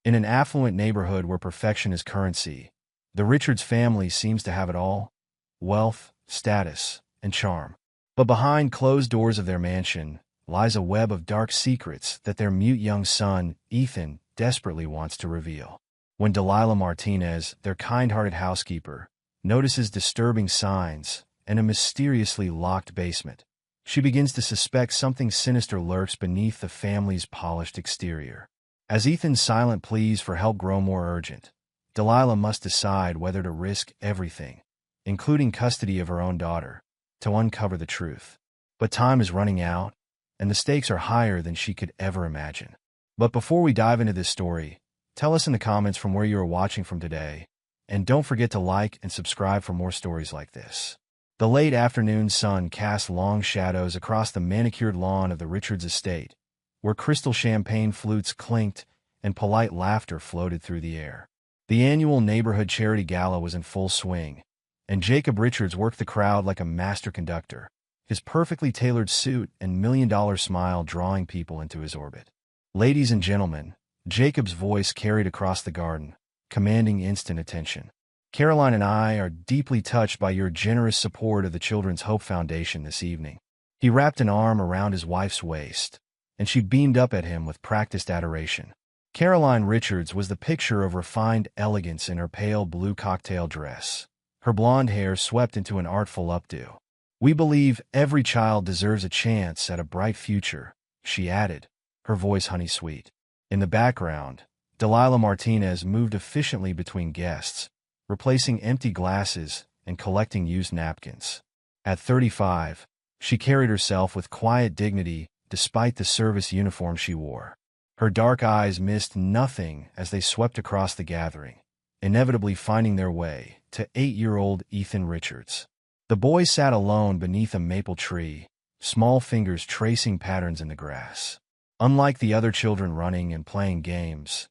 In an affluent neighborhood where perfection is currency, the Richards family seems to have it all: wealth, status, and charm. But behind closed doors of their mansion lies a web of dark secrets that their mute young son, Ethan, desperately wants to reveal. When Delilah Martinez, their kind-hearted housekeeper, notices disturbing signs and a mysteriously locked basement, she begins to suspect something sinister lurks beneath the family's polished exterior. As Ethan's silent pleas for help grow more urgent, Delilah must decide whether to risk everything, including custody of her own daughter, to uncover the truth. But time is running out, and the stakes are higher than she could ever imagine. But before we dive into this story, tell us in the comments from where you are watching from today, and don't forget to like and subscribe for more stories like this. The late afternoon sun cast long shadows across the manicured lawn of the Richards estate, where crystal champagne flutes clinked and polite laughter floated through the air. The annual neighborhood charity gala was in full swing, and Jacob Richards worked the crowd like a master conductor, his perfectly tailored suit and million-dollar smile drawing people into his orbit. Ladies and gentlemen, Jacob's voice carried across the garden, commanding instant attention. Caroline and I are deeply touched by your generous support of the Children's Hope Foundation this evening. He wrapped an arm around his wife's waist, and she beamed up at him with practiced adoration. Caroline Richards was the picture of refined elegance in her pale blue cocktail dress, her blonde hair swept into an artful updo. "We believe every child deserves a chance at a bright future," she added, her voice honey-sweet. In the background, Delilah Martinez moved efficiently between guests, replacing empty glasses and collecting used napkins. At 35, she carried herself with quiet dignity despite the service uniform she wore. Her dark eyes missed nothing as they swept across the gathering, inevitably finding their way to 8-year-old Ethan Richards. The boy sat alone beneath a maple tree, small fingers tracing patterns in the grass. Unlike the other children running and playing games,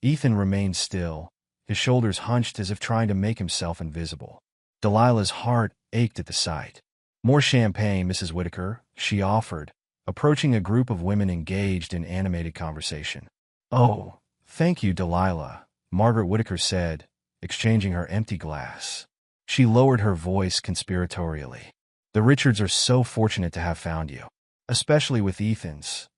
Ethan remained still, his shoulders hunched as if trying to make himself invisible. Delilah's heart ached at the sight. "More champagne, Mrs. Whitaker," she offered, approaching a group of women engaged in animated conversation. "Oh, thank you, Delilah," Margaret Whitaker said, exchanging her empty glass. She lowered her voice conspiratorially. "The Richards are so fortunate to have found you, especially with Ethan's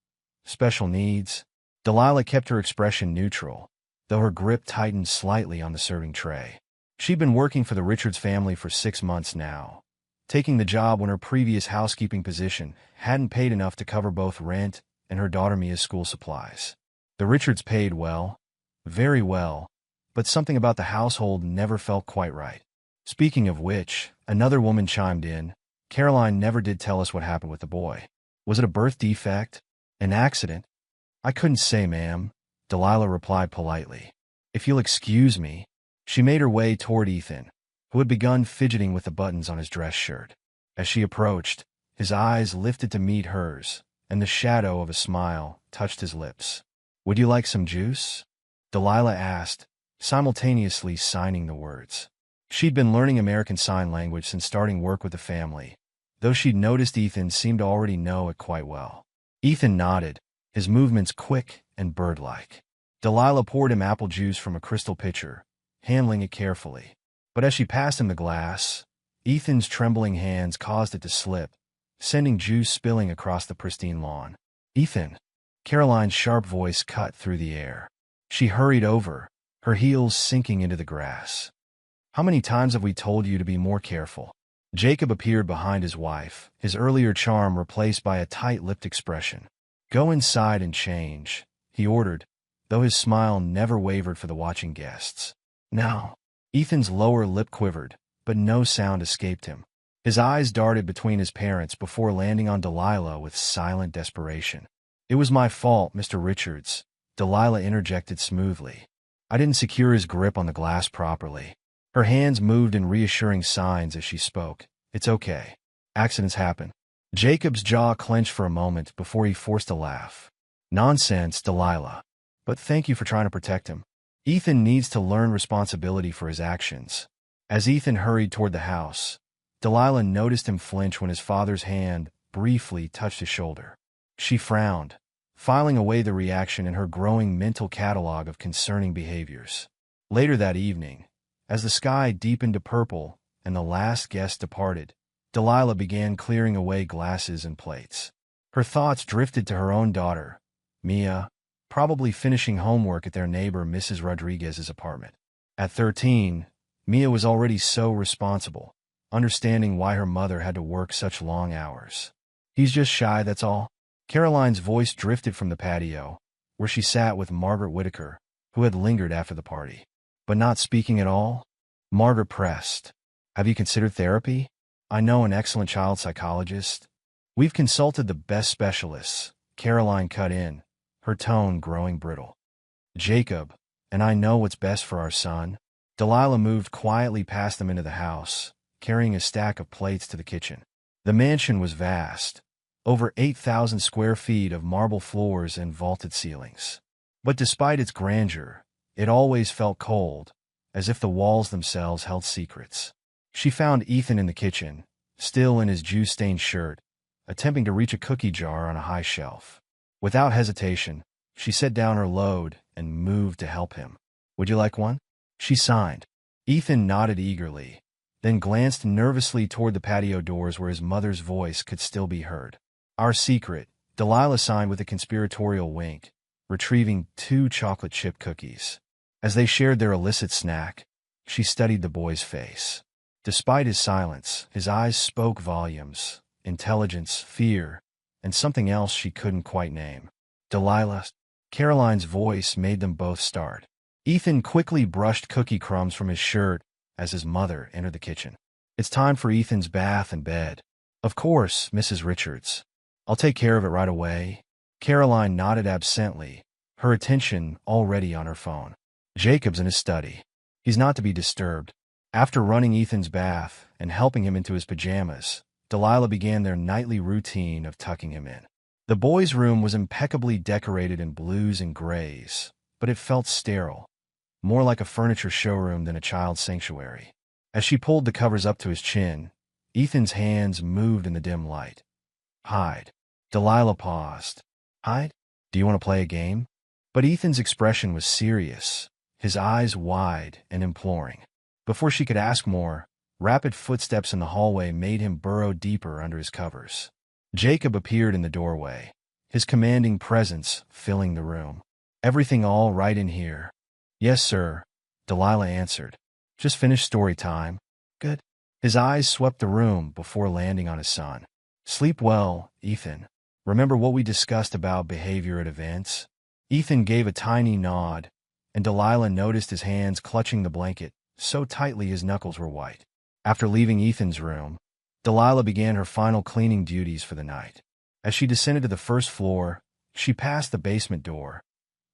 special needs." Delilah kept her expression neutral, though her grip tightened slightly on the serving tray. She'd been working for the Richards family for 6 months now, taking the job when her previous housekeeping position hadn't paid enough to cover both rent and her daughter Mia's school supplies. The Richards paid well, very well, but something about the household never felt quite right. Speaking of which, another woman chimed in. "Caroline never did tell us what happened with the boy. Was it a birth defect? An accident?" "I couldn't say, ma'am," Delilah replied politely. "If you'll excuse me." She made her way toward Ethan, who had begun fidgeting with the buttons on his dress shirt. As she approached, his eyes lifted to meet hers, and the shadow of a smile touched his lips. "Would you like some juice?" Delilah asked, simultaneously signing the words. She'd been learning American Sign Language since starting work with the family, though she'd noticed Ethan seemed to already know it quite well. Ethan nodded, his movements quick and bird-like. Delilah poured him apple juice from a crystal pitcher, handling it carefully. But as she passed him the glass, Ethan's trembling hands caused it to slip, sending juice spilling across the pristine lawn. "Ethan!" Caroline's sharp voice cut through the air. She hurried over, her heels sinking into the grass. "How many times have we told you to be more careful?" Jacob appeared behind his wife, his earlier charm replaced by a tight-lipped expression. "Go inside and change," he ordered, though his smile never wavered for the watching guests. "Now." Ethan's lower lip quivered, but no sound escaped him. His eyes darted between his parents before landing on Delilah with silent desperation. "It was my fault, Mr. Richards," Delilah interjected smoothly. "I didn't secure his grip on the glass properly." Her hands moved in reassuring signs as she spoke. "It's okay. Accidents happen." Jacob's jaw clenched for a moment before he forced a laugh. "Nonsense, Delilah. But thank you for trying to protect him. Ethan needs to learn responsibility for his actions." As Ethan hurried toward the house, Delilah noticed him flinch when his father's hand briefly touched his shoulder. She frowned, filing away the reaction in her growing mental catalog of concerning behaviors. Later that evening, as the sky deepened to purple and the last guest departed, Delilah began clearing away glasses and plates. Her thoughts drifted to her own daughter, Mia, probably finishing homework at their neighbor Mrs. Rodriguez's apartment. At 13, Mia was already so responsible, understanding why her mother had to work such long hours. "He's just shy, that's all." Caroline's voice drifted from the patio, where she sat with Margaret Whitaker, who had lingered after the party. "But not speaking at all?" Margaret pressed. "Have you considered therapy? I know an excellent child psychologist." "We've consulted the best specialists," Caroline cut in, her tone growing brittle. "Jacob, and I know what's best for our son." Delilah moved quietly past them into the house, carrying a stack of plates to the kitchen. The mansion was vast, over 8,000 square feet of marble floors and vaulted ceilings. But despite its grandeur, it always felt cold, as if the walls themselves held secrets. She found Ethan in the kitchen, still in his juice-stained shirt, attempting to reach a cookie jar on a high shelf. Without hesitation, she set down her load and moved to help him. "Would you like one?" she signed. Ethan nodded eagerly, then glanced nervously toward the patio doors where his mother's voice could still be heard. "Our secret," Delilah signed with a conspiratorial wink, retrieving 2 chocolate chip cookies. As they shared their illicit snack, she studied the boy's face. Despite his silence, his eyes spoke volumes: intelligence, fear, and something else she couldn't quite name. "Delilah," Caroline's voice made them both start. Ethan quickly brushed cookie crumbs from his shirt as his mother entered the kitchen. "It's time for Ethan's bath and bed." "Of course, Mrs. Richards. I'll take care of it right away." Caroline nodded absently, her attention already on her phone. "Jacob's in his study. He's not to be disturbed." After running Ethan's bath and helping him into his pajamas, Delilah began their nightly routine of tucking him in. The boy's room was impeccably decorated in blues and grays, but it felt sterile, more like a furniture showroom than a child's sanctuary. As she pulled the covers up to his chin, Ethan's hands moved in the dim light. "Hide." Delilah paused. "Hide? Do you want to play a game?" But Ethan's expression was serious, his eyes wide and imploring. Before she could ask more, rapid footsteps in the hallway made him burrow deeper under his covers. Jacob appeared in the doorway, his commanding presence filling the room. "Everything all right in here?" "Yes, sir," Delilah answered. "Just finished story time." "Good." His eyes swept the room before landing on his son. "Sleep well, Ethan. Remember what we discussed about behavior at events?" Ethan gave a tiny nod, and Delilah noticed his hands clutching the blanket so tightly his knuckles were white. After leaving Ethan's room, Delilah began her final cleaning duties for the night. As she descended to the first floor, she passed the basement door,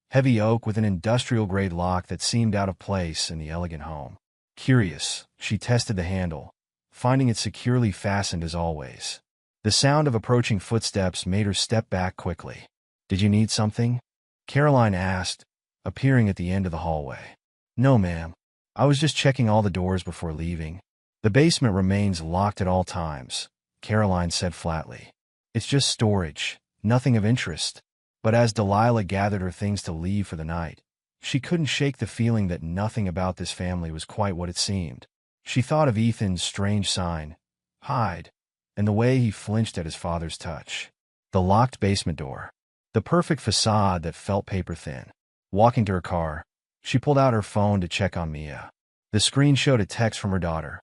heavy oak with an industrial-grade lock that seemed out of place in the elegant home. Curious, she tested the handle, finding it securely fastened as always. The sound of approaching footsteps made her step back quickly. "Did you need something?" Caroline asked, appearing at the end of the hallway. "No, ma'am. I was just checking all the doors before leaving." "The basement remains locked at all times," Caroline said flatly. "It's just storage, nothing of interest." But as Delilah gathered her things to leave for the night, she couldn't shake the feeling that nothing about this family was quite what it seemed. She thought of Ethan's strange sign, "Hide," and the way he flinched at his father's touch. The locked basement door. The perfect facade that felt paper-thin. Walking to her car, she pulled out her phone to check on Mia. The screen showed a text from her daughter.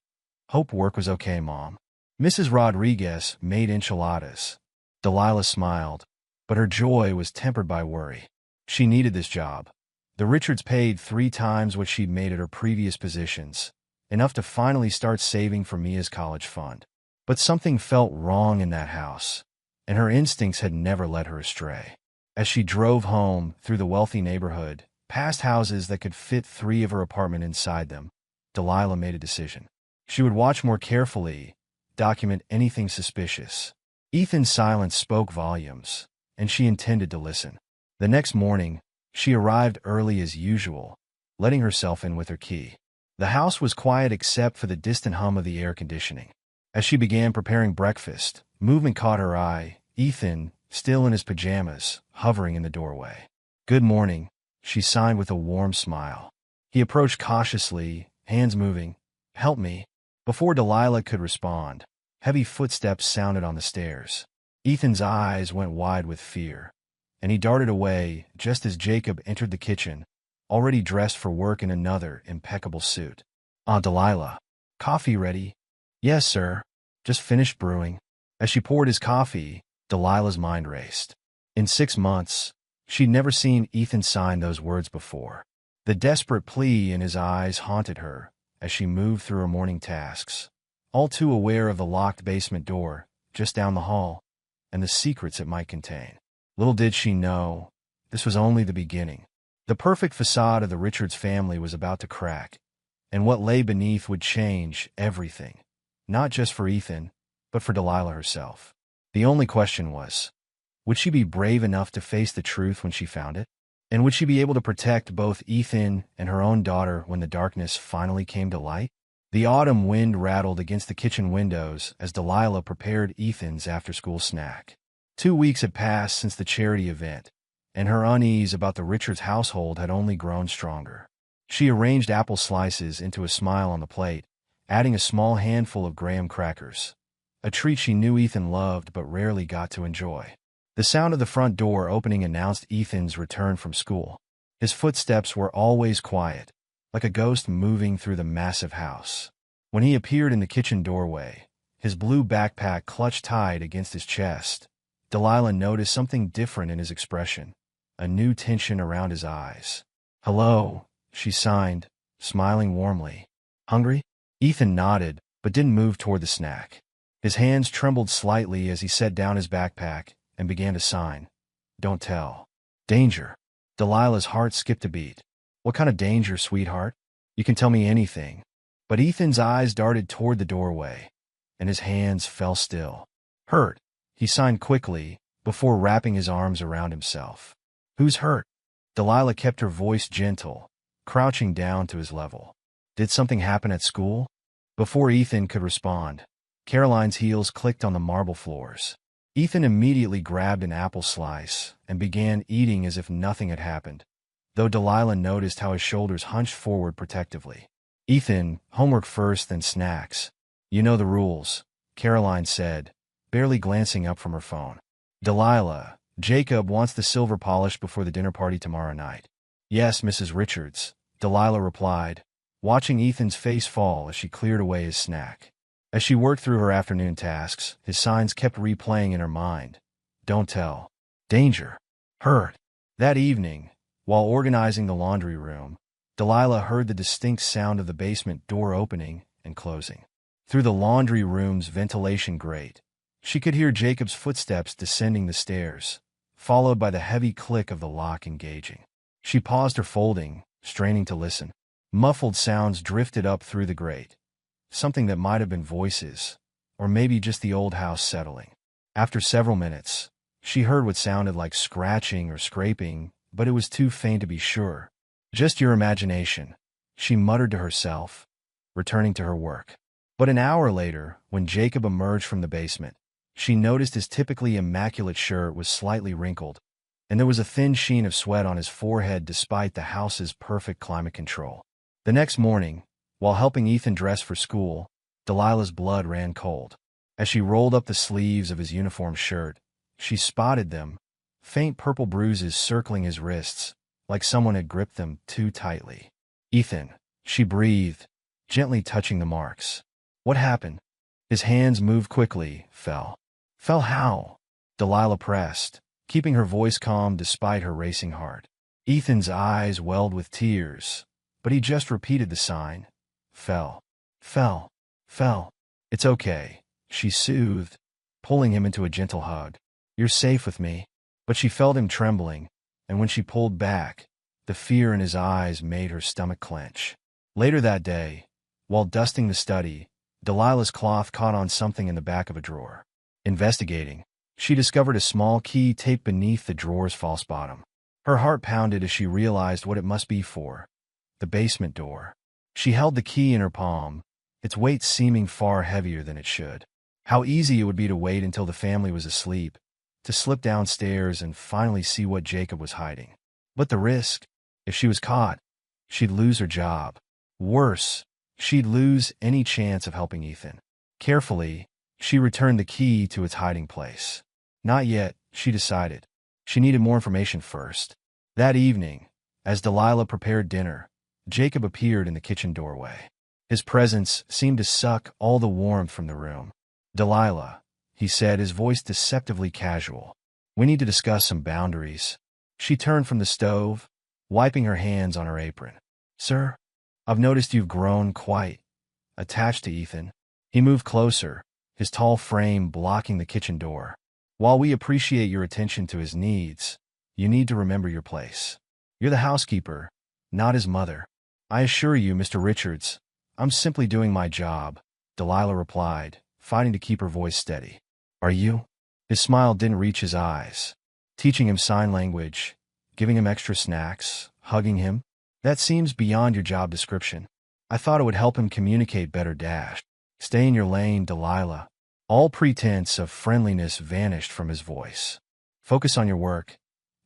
"Hope work was okay, Mom. Mrs. Rodriguez made enchiladas." Delilah smiled, but her joy was tempered by worry. She needed this job. The Richards paid 3 times what she'd made at her previous positions, enough to finally start saving for Mia's college fund. But something felt wrong in that house, and her instincts had never led her astray. As she drove home through the wealthy neighborhood, past houses that could fit 3 of her apartment inside them, Delilah made a decision. She would watch more carefully, document anything suspicious. Ethan's silence spoke volumes, and she intended to listen. The next morning, she arrived early as usual, letting herself in with her key. The house was quiet except for the distant hum of the air conditioning. As she began preparing breakfast, movement caught her eye. Ethan, still in his pajamas, hovering in the doorway. "Good morning," she signed with a warm smile. He approached cautiously, hands moving. "Help me." Before Delilah could respond, heavy footsteps sounded on the stairs. Ethan's eyes went wide with fear, and he darted away just as Jacob entered the kitchen, already dressed for work in another impeccable suit. "Aunt Delilah, coffee ready?" "Yes, sir. Just finished brewing." As she poured his coffee, Delilah's mind raced. In 6 months, she'd never seen Ethan sign those words before. The desperate plea in his eyes haunted her as she moved through her morning tasks, all too aware of the locked basement door just down the hall and the secrets it might contain. Little did she know, this was only the beginning. The perfect facade of the Richards family was about to crack, and what lay beneath would change everything, not just for Ethan, but for Delilah herself. The only question was, would she be brave enough to face the truth when she found it? And would she be able to protect both Ethan and her own daughter when the darkness finally came to light? The autumn wind rattled against the kitchen windows as Delilah prepared Ethan's after-school snack. 2 weeks had passed since the charity event, and her unease about the Richards household had only grown stronger. She arranged apple slices into a smile on the plate, adding a small handful of graham crackers, a treat she knew Ethan loved but rarely got to enjoy. The sound of the front door opening announced Ethan's return from school. His footsteps were always quiet, like a ghost moving through the massive house. When he appeared in the kitchen doorway, his blue backpack clutched tight against his chest, Delilah noticed something different in his expression, a new tension around his eyes. "Hello," she signed, smiling warmly. "Hungry?" Ethan nodded, but didn't move toward the snack. His hands trembled slightly as he set down his backpack and began to sign. "Don't tell." "Danger." Delilah's heart skipped a beat. "What kind of danger, sweetheart? You can tell me anything." But Ethan's eyes darted toward the doorway, and his hands fell still. "Hurt," he signed quickly, before wrapping his arms around himself. "Who's hurt?" Delilah kept her voice gentle, crouching down to his level. "Did something happen at school?" Before Ethan could respond, Caroline's heels clicked on the marble floors. Ethan immediately grabbed an apple slice and began eating as if nothing had happened, though Delilah noticed how his shoulders hunched forward protectively. "Ethan, homework first, then snacks. You know the rules," Caroline said, barely glancing up from her phone. "Delilah, Jacob wants the silver polished before the dinner party tomorrow night." "Yes, Mrs. Richards," Delilah replied, watching Ethan's face fall as she cleared away his snack. As she worked through her afternoon tasks, his signs kept replaying in her mind. "Don't tell." "Danger." "Hurt." That evening, while organizing the laundry room, Delilah heard the distinct sound of the basement door opening and closing. Through the laundry room's ventilation grate, she could hear Jacob's footsteps descending the stairs, followed by the heavy click of the lock engaging. She paused her folding, straining to listen. Muffled sounds drifted up through the grate, something that might have been voices, or maybe just the old house settling. After several minutes, she heard what sounded like scratching or scraping, but it was too faint to be sure. "Just your imagination," she muttered to herself, returning to her work. But an hour later, when Jacob emerged from the basement, she noticed his typically immaculate shirt was slightly wrinkled, and there was a thin sheen of sweat on his forehead despite the house's perfect climate control. The next morning, while helping Ethan dress for school, Delilah's blood ran cold. As she rolled up the sleeves of his uniform shirt, she spotted them, faint purple bruises circling his wrists, like someone had gripped them too tightly. "Ethan," she breathed, gently touching the marks. "What happened?" His hands moved quickly. "Fell." "Fell how?" Delilah pressed, keeping her voice calm despite her racing heart. Ethan's eyes welled with tears, but he just repeated the sign. "Fell. Fell. Fell." "It's okay," she soothed, pulling him into a gentle hug. "You're safe with me." But she felt him trembling, and when she pulled back, the fear in his eyes made her stomach clench. Later that day, while dusting the study, Delilah's cloth caught on something in the back of a drawer. Investigating, she discovered a small key taped beneath the drawer's false bottom. Her heart pounded as she realized what it must be for. The basement door. She held the key in her palm, its weight seeming far heavier than it should. How easy it would be to wait until the family was asleep, to slip downstairs and finally see what Jacob was hiding. But the risk, if she was caught, she'd lose her job. Worse, she'd lose any chance of helping Ethan. Carefully, she returned the key to its hiding place. Not yet, she decided. She needed more information first. That evening, as Delilah prepared dinner, Jacob appeared in the kitchen doorway. His presence seemed to suck all the warmth from the room. "Delilah," he said, his voice deceptively casual. "We need to discuss some boundaries." She turned from the stove, wiping her hands on her apron. "Sir, I've noticed you've grown quite attached to Ethan." He moved closer, his tall frame blocking the kitchen door. "While we appreciate your attention to his needs, you need to remember your place. You're the housekeeper, not his mother." "I assure you, Mr. Richards, I'm simply doing my job," Delilah replied, fighting to keep her voice steady. "Are you?" His smile didn't reach his eyes. "Teaching him sign language, giving him extra snacks, hugging him? That seems beyond your job description. I thought it would help him communicate better. Stay in your lane, Delilah." All pretense of friendliness vanished from his voice. "Focus on your work.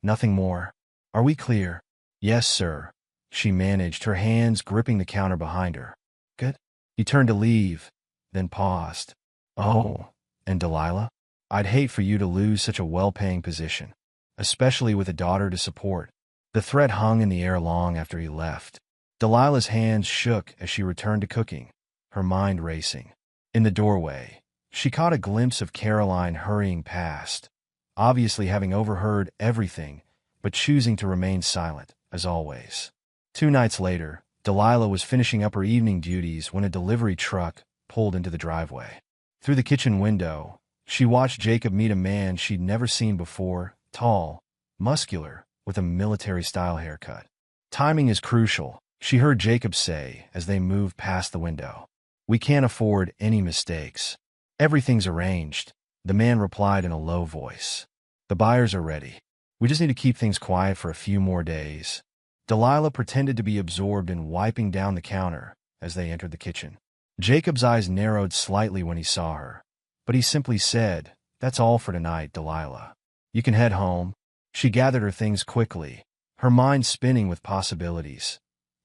Nothing more. Are we clear?" "Yes, sir," she managed, her hands gripping the counter behind her. "Good." He turned to leave, then paused. "Oh, and Delilah, I'd hate for you to lose such a well-paying position, especially with a daughter to support." The threat hung in the air long after he left. Delilah's hands shook as she returned to cooking, her mind racing. In the doorway, she caught a glimpse of Caroline hurrying past, obviously having overheard everything, but choosing to remain silent, as always. 2 nights later, Delilah was finishing up her evening duties when a delivery truck pulled into the driveway. Through the kitchen window, she watched Jacob meet a man she'd never seen before, tall, muscular, with a military-style haircut. "Timing is crucial," she heard Jacob say as they moved past the window. "We can't afford any mistakes." "Everything's arranged," the man replied in a low voice. "The buyers are ready. We just need to keep things quiet for a few more days." Delilah pretended to be absorbed in wiping down the counter as they entered the kitchen. Jacob's eyes narrowed slightly when he saw her, but he simply said, "That's all for tonight, Delilah. You can head home." She gathered her things quickly, her mind spinning with possibilities,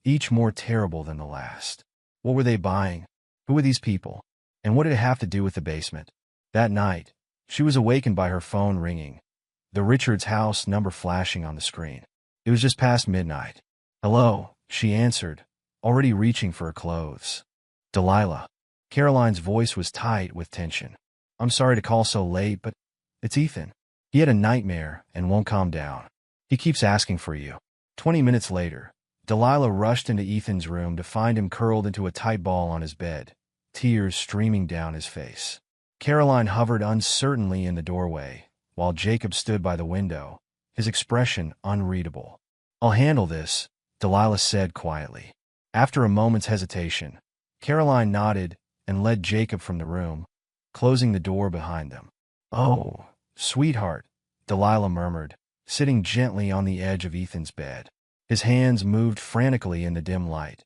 each more terrible than the last. What were they buying? Who were these people? And what did it have to do with the basement? That night, she was awakened by her phone ringing, the Richards house number flashing on the screen. It was just past midnight. "Hello," she answered, already reaching for her clothes. "Delilah." Caroline's voice was tight with tension. "I'm sorry to call so late, but it's Ethan. He had a nightmare and won't calm down. He keeps asking for you." 20 minutes later, Delilah rushed into Ethan's room to find him curled into a tight ball on his bed, tears streaming down his face. Caroline hovered uncertainly in the doorway, while Jacob stood by the window, his expression unreadable. "I'll handle this," Delilah said quietly. After a moment's hesitation, Caroline nodded and led Jacob from the room, closing the door behind them. "Oh, sweetheart," Delilah murmured, sitting gently on the edge of Ethan's bed. His hands moved frantically in the dim light.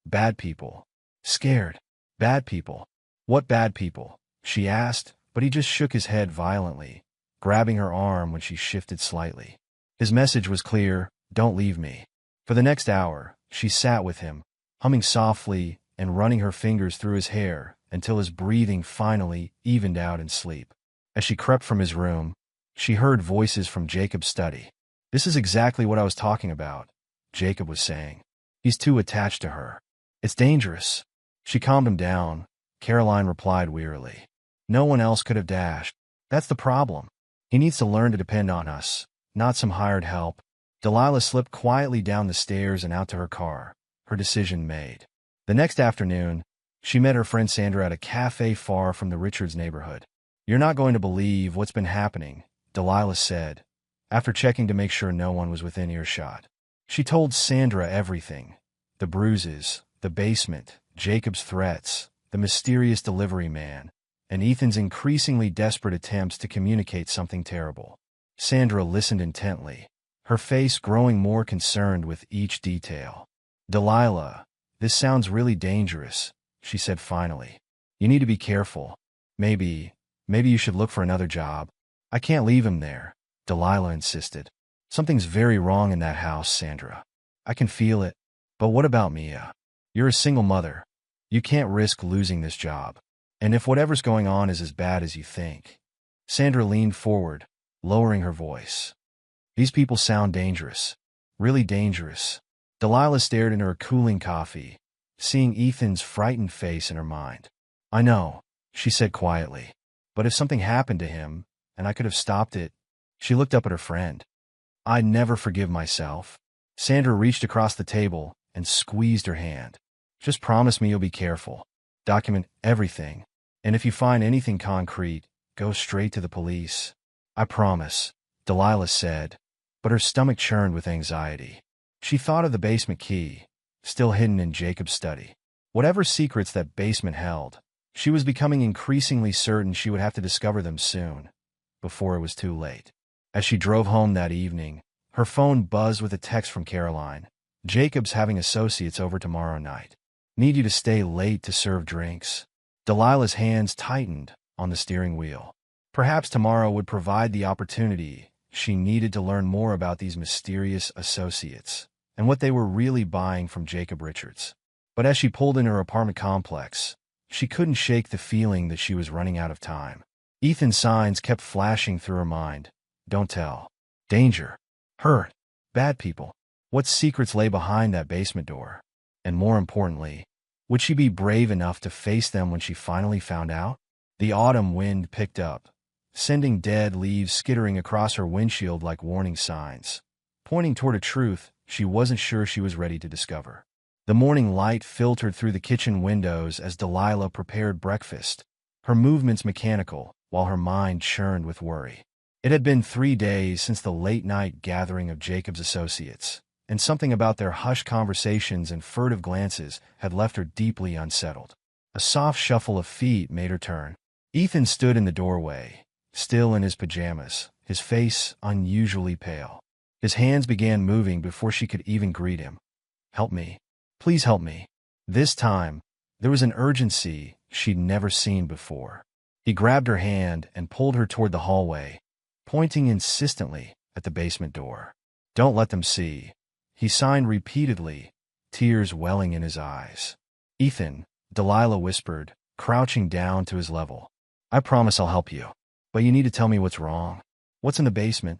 "Bad people. Scared. Bad people." "What bad people?" she asked, but he just shook his head violently, grabbing her arm when she shifted slightly. His message was clear: "Don't leave me." For the next hour, she sat with him, humming softly and running her fingers through his hair until his breathing finally evened out in sleep. As she crept from his room, she heard voices from Jacob's study. "This is exactly what I was talking about," Jacob was saying. "He's too attached to her. It's dangerous." She calmed him down. Caroline replied wearily, "No one else could have dashed. That's the problem. He needs to learn to depend on us, not some hired help." Delilah slipped quietly down the stairs and out to her car, her decision made. The next afternoon, she met her friend Sandra at a cafe far from the Richards neighborhood. "You're not going to believe what's been happening," Delilah said, after checking to make sure no one was within earshot. She told Sandra everything: the bruises, the basement, Jacob's threats, the mysterious delivery man, and Ethan's increasingly desperate attempts to communicate something terrible. Sandra listened intently, her face growing more concerned with each detail. "Delilah, this sounds really dangerous," she said finally. "You need to be careful. Maybe you should look for another job." I can't leave him there, Delilah insisted. Something's very wrong in that house, Sandra. I can feel it. But what about Mia? You're a single mother. You can't risk losing this job. And if whatever's going on is as bad as you think. Sandra leaned forward, lowering her voice. These people sound dangerous. Really dangerous. Delilah stared into her cooling coffee, seeing Ethan's frightened face in her mind. I know, she said quietly. But if something happened to him, and I could have stopped it, she looked up at her friend. I'd never forgive myself. Sandra reached across the table and squeezed her hand. Just promise me you'll be careful. Document everything. And if you find anything concrete, go straight to the police. I promise, Delilah said, but her stomach churned with anxiety. She thought of the basement key, still hidden in Jacob's study. Whatever secrets that basement held, she was becoming increasingly certain she would have to discover them soon, before it was too late. As she drove home that evening, her phone buzzed with a text from Caroline. Jacob's having associates over tomorrow night. Need you to stay late to serve drinks. Delilah's hands tightened on the steering wheel. Perhaps tomorrow would provide the opportunity she needed to learn more about these mysterious associates and what they were really buying from Jacob Richards. But as she pulled in her apartment complex, she couldn't shake the feeling that she was running out of time. Ethan's signs kept flashing through her mind. Don't tell. Danger. Hurt. Bad people. What secrets lay behind that basement door? And more importantly, would she be brave enough to face them when she finally found out? The autumn wind picked up, sending dead leaves skittering across her windshield like warning signs, pointing toward a truth she wasn't sure she was ready to discover. The morning light filtered through the kitchen windows as Delilah prepared breakfast, her movements mechanical while her mind churned with worry. It had been 3 days since the late-night gathering of Jacob's associates, and something about their hushed conversations and furtive glances had left her deeply unsettled. A soft shuffle of feet made her turn. Ethan stood in the doorway, still in his pajamas, his face unusually pale. His hands began moving before she could even greet him. Help me. Please help me. This time, there was an urgency she'd never seen before. He grabbed her hand and pulled her toward the hallway, pointing insistently at the basement door. Don't let them see. He signed repeatedly, tears welling in his eyes. Ethan, Delilah whispered, crouching down to his level. I promise I'll help you. But you need to tell me what's wrong. What's in the basement?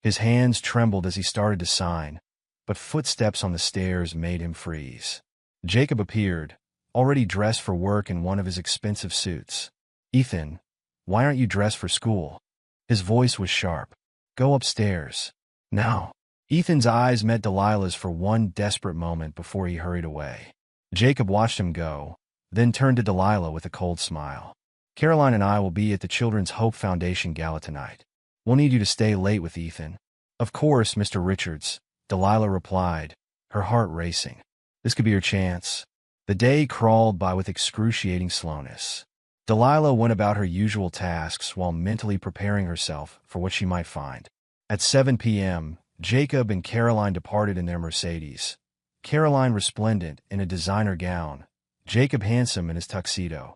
His hands trembled as he started to sign, but footsteps on the stairs made him freeze. Jacob appeared, already dressed for work in one of his expensive suits. Ethan, why aren't you dressed for school? His voice was sharp. Go upstairs. Now. Ethan's eyes met Delilah's for one desperate moment before he hurried away. Jacob watched him go, then turned to Delilah with a cold smile. Caroline and I will be at the Children's Hope Foundation gala tonight. We'll need you to stay late with Ethan. Of course, Mr. Richards, Delilah replied, her heart racing. This could be her chance. The day crawled by with excruciating slowness. Delilah went about her usual tasks while mentally preparing herself for what she might find. At 7 p.m., Jacob and Caroline departed in their Mercedes. Caroline resplendent in a designer gown, Jacob handsome in his tuxedo.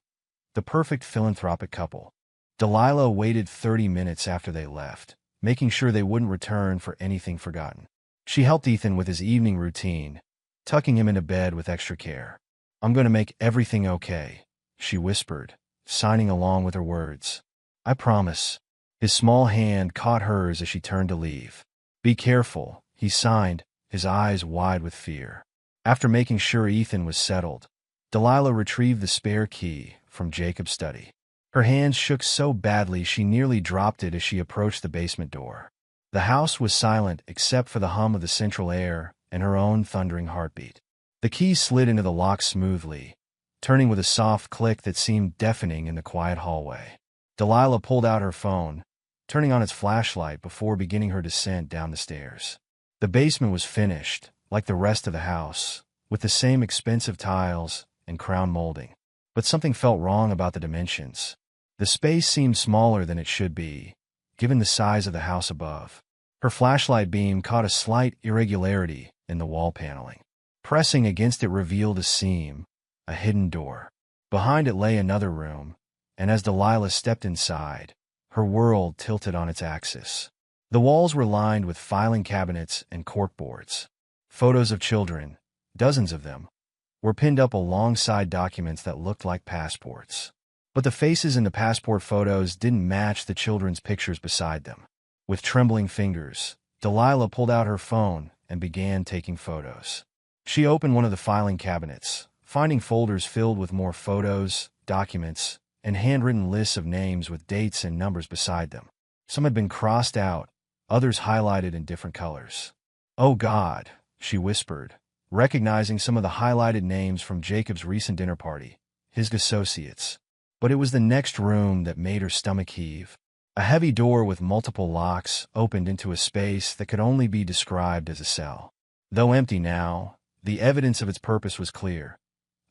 The perfect philanthropic couple. Delilah waited 30 minutes after they left, making sure they wouldn't return for anything forgotten. She helped Ethan with his evening routine, tucking him into bed with extra care. I'm going to make everything okay, she whispered, signing along with her words. I promise. His small hand caught hers as she turned to leave. Be careful, he signed, his eyes wide with fear. After making sure Ethan was settled, Delilah retrieved the spare key from Jacob's study. Her hands shook so badly she nearly dropped it as she approached the basement door. The house was silent except for the hum of the central air and her own thundering heartbeat. The key slid into the lock smoothly, turning with a soft click that seemed deafening in the quiet hallway. Delilah pulled out her phone, turning on its flashlight before beginning her descent down the stairs. The basement was finished, like the rest of the house, with the same expensive tiles and crown molding. But something felt wrong about the dimensions. The space seemed smaller than it should be, given the size of the house above. Her flashlight beam caught a slight irregularity in the wall paneling. Pressing against it revealed a seam, a hidden door. Behind it lay another room, and as Delilah stepped inside, her world tilted on its axis. The walls were lined with filing cabinets and corkboards. Photos of children, dozens of them, were pinned up alongside documents that looked like passports. But the faces in the passport photos didn't match the children's pictures beside them. With trembling fingers, Delilah pulled out her phone and began taking photos. She opened one of the filing cabinets, finding folders filled with more photos, documents, and handwritten lists of names with dates and numbers beside them. Some had been crossed out, others highlighted in different colors. "Oh God," she whispered, recognizing some of the highlighted names from Jacob's recent dinner party, his associates. But it was the next room that made her stomach heave. A heavy door with multiple locks opened into a space that could only be described as a cell. Though empty now, the evidence of its purpose was clear.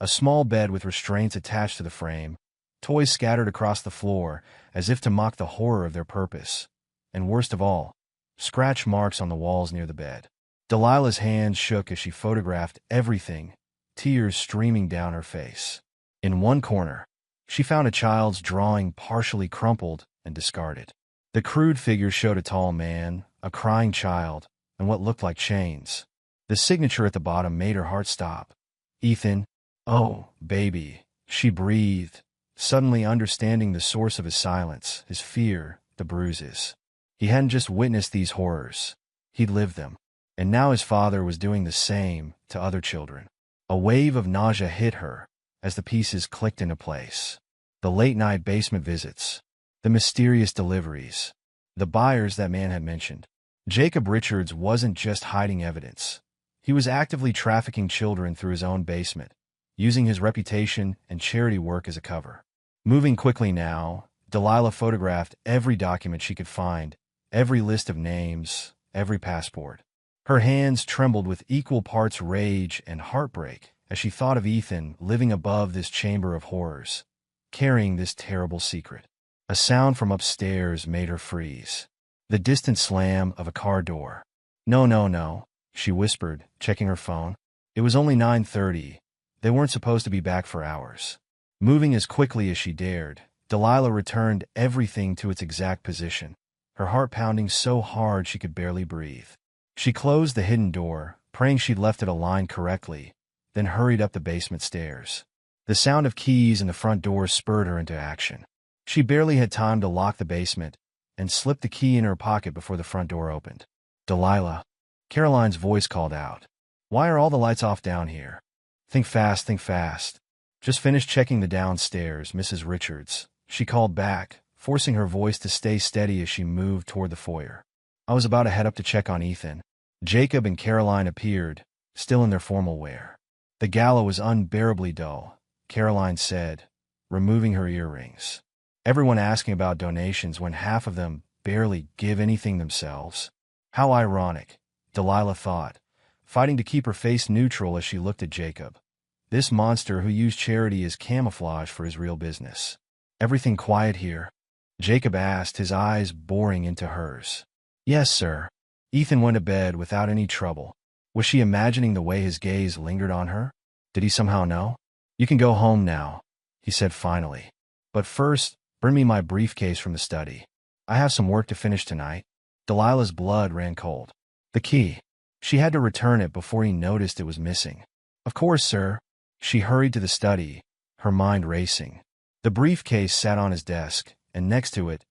A small bed with restraints attached to the frame, toys scattered across the floor as if to mock the horror of their purpose, and worst of all, scratch marks on the walls near the bed. Delilah's hands shook as she photographed everything, tears streaming down her face. In one corner, she found a child's drawing partially crumpled and discarded. The crude figure showed a tall man, a crying child, and what looked like chains. The signature at the bottom made her heart stop. "Ethan, oh, baby," she breathed, suddenly understanding the source of his silence, his fear, the bruises. He hadn't just witnessed these horrors. He'd lived them. And now his father was doing the same to other children. A wave of nausea hit her as the pieces clicked into place. The late-night basement visits, the mysterious deliveries, the buyers that man had mentioned. Jacob Richards wasn't just hiding evidence. He was actively trafficking children through his own basement, using his reputation and charity work as a cover. Moving quickly now, Delilah photographed every document she could find, every list of names, every passport. Her hands trembled with equal parts rage and heartbreak as she thought of Ethan living above this chamber of horrors, carrying this terrible secret. A sound from upstairs made her freeze. The distant slam of a car door. "No, no, no," she whispered, checking her phone. It was only 9:30. They weren't supposed to be back for hours. Moving as quickly as she dared, Delilah returned everything to its exact position, her heart pounding so hard she could barely breathe. She closed the hidden door, praying she'd left it aligned correctly, then hurried up the basement stairs. The sound of keys in the front door spurred her into action. She barely had time to lock the basement and slipped the key in her pocket before the front door opened. "Delilah," Caroline's voice called out. "Why are all the lights off down here? Think fast, think fast." "Just finished checking the downstairs, Mrs. Richards," she called back, forcing her voice to stay steady as she moved toward the foyer. "I was about to head up to check on Ethan." Jacob and Caroline appeared, still in their formal wear. "The gala was unbearably dull," Caroline said, removing her earrings. "Everyone asking about donations when half of them barely give anything themselves." How ironic, Delilah thought, fighting to keep her face neutral as she looked at Jacob. This monster who used charity as camouflage for his real business. "Everything quiet here?" Jacob asked, his eyes boring into hers. "Yes, sir." Ethan went to bed without any trouble. Was she imagining the way his gaze lingered on her? Did he somehow know? "You can go home now," he said finally. "But first, bring me my briefcase from the study. I have some work to finish tonight." Delilah's blood ran cold. The key. She had to return it before he noticed it was missing. "Of course, sir." She hurried to the study, her mind racing. The briefcase sat on his desk, and next to it,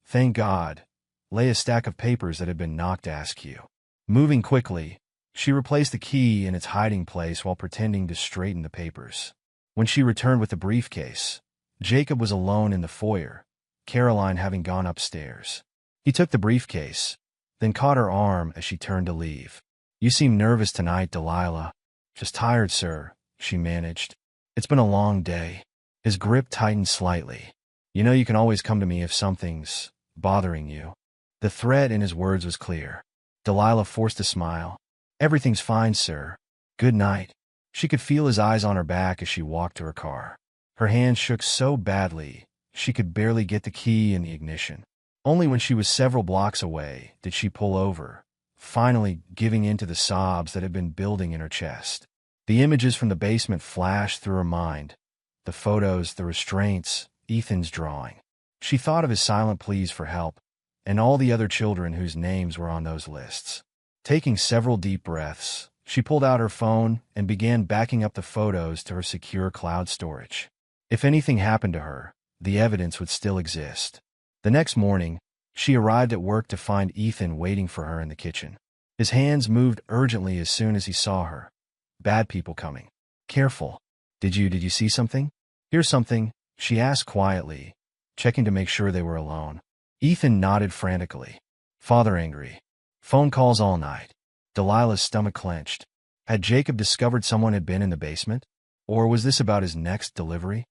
thank God, lay a stack of papers that had been knocked askew. Moving quickly, she replaced the key in its hiding place while pretending to straighten the papers. When she returned with the briefcase, Jacob was alone in the foyer, Caroline having gone upstairs. He took the briefcase, then caught her arm as she turned to leave. "You seem nervous tonight, Delilah." "Just tired, sir," she managed. "It's been a long day." His grip tightened slightly. "You know you can always come to me if something's bothering you." The threat in his words was clear. Delilah forced a smile. "Everything's fine, sir. Good night." She could feel his eyes on her back as she walked to her car. Her hands shook so badly, she could barely get the key in the ignition. Only when she was several blocks away did she pull over, finally giving in to the sobs that had been building in her chest. The images from the basement flashed through her mind. The photos, the restraints, Ethan's drawing. She thought of his silent pleas for help, and all the other children whose names were on those lists. Taking several deep breaths, she pulled out her phone and began backing up the photos to her secure cloud storage. If anything happened to her, the evidence would still exist. The next morning, she arrived at work to find Ethan waiting for her in the kitchen. His hands moved urgently as soon as he saw her. Bad people coming. Careful. Did you see something? Hear something? She asked quietly, checking to make sure they were alone. Ethan nodded frantically. Father angry. Phone calls all night. Delilah's stomach clenched. Had Jacob discovered someone had been in the basement? Or was this about his next delivery?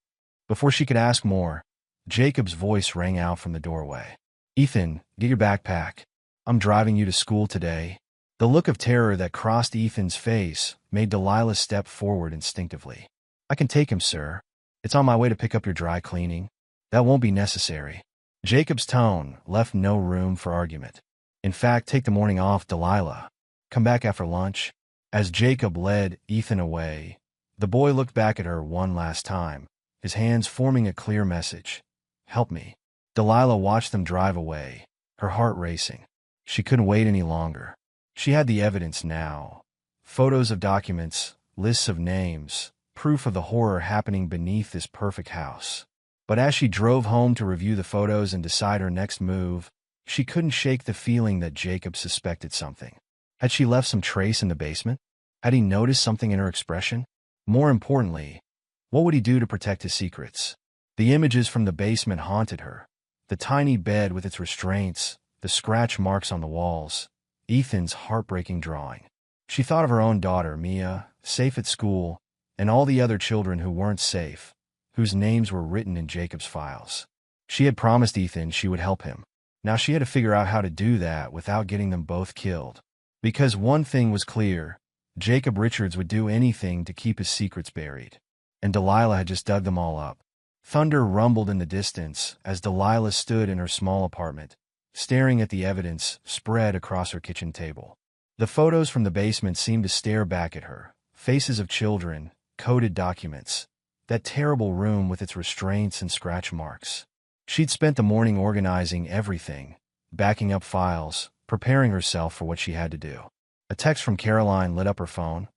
Before she could ask more, Jacob's voice rang out from the doorway. Ethan, get your backpack. I'm driving you to school today. The look of terror that crossed Ethan's face made Delilah step forward instinctively. I can take him, sir. It's on my way to pick up your dry cleaning. That won't be necessary. Jacob's tone left no room for argument. In fact, take the morning off, Delilah. Come back after lunch. As Jacob led Ethan away, the boy looked back at her one last time, his hands forming a clear message. Help me. Delilah watched them drive away, her heart racing. She couldn't wait any longer. She had the evidence now. Photos of documents, lists of names, proof of the horror happening beneath this perfect house. But as she drove home to review the photos and decide her next move, she couldn't shake the feeling that Jacob suspected something. Had she left some trace in the basement? Had he noticed something in her expression? More importantly, what would he do to protect his secrets? The images from the basement haunted her. The tiny bed with its restraints, the scratch marks on the walls, Ethan's heartbreaking drawing. She thought of her own daughter, Mia, safe at school, and all the other children who weren't safe, whose names were written in Jacob's files. She had promised Ethan she would help him. Now she had to figure out how to do that without getting them both killed. Because one thing was clear, Jacob Richards would do anything to keep his secrets buried. And Delilah had just dug them all up. Thunder rumbled in the distance as Delilah stood in her small apartment, staring at the evidence spread across her kitchen table. The photos from the basement seemed to stare back at her. Faces of children, coded documents, that terrible room with its restraints and scratch marks. She'd spent the morning organizing everything, backing up files, preparing herself for what she had to do. A text from Caroline lit up her phone.